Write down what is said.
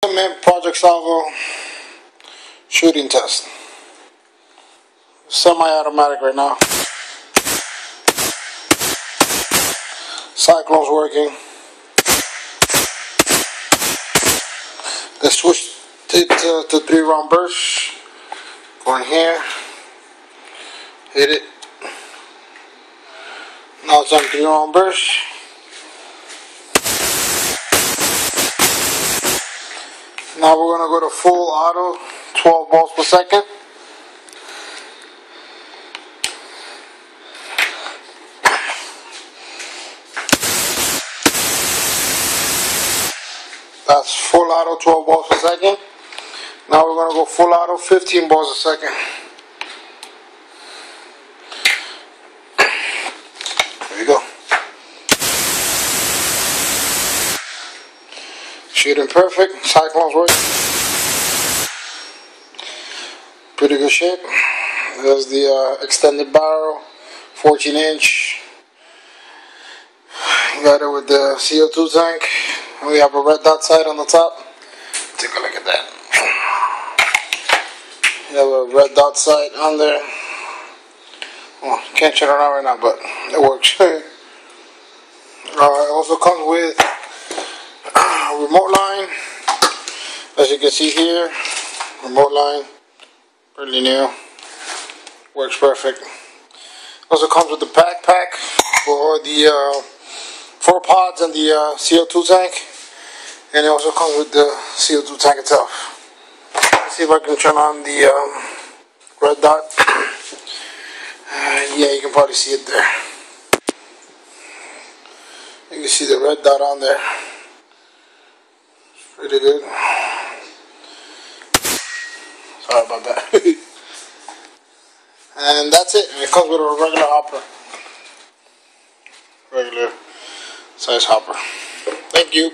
Project Salvo shooting test. Semi-automatic right now. Cyclone's working. Let's switch it to 3-round burst. Go in here. Hit it. Now it's on 3-round burst. Now we're going to go to full auto, 12 balls per second. That's full auto, 12 balls per second. Now we're going to go full auto, 15 balls a second. There you go. Shooting perfect. Cyclone's working. Pretty good shape. There's the extended barrel, 14-inch. Got it with the CO2 tank. We have a red dot sight on the top. Take a look at that. You have a red dot sight on there. Well, can't shut it on right now, but it works. It also comes with a remote line. As you can see here, remote line, pretty new. Works perfect. Also comes with the pack for the 4 pods and the CO2 tank, and it also comes with the CO2 tank itself. Let's see if I can turn on the red dot. Yeah, you can probably see it there. You can see the red dot on there. It's pretty good. Sorry about that. And that's it. And it comes with a regular hopper. Regular size hopper. Thank you.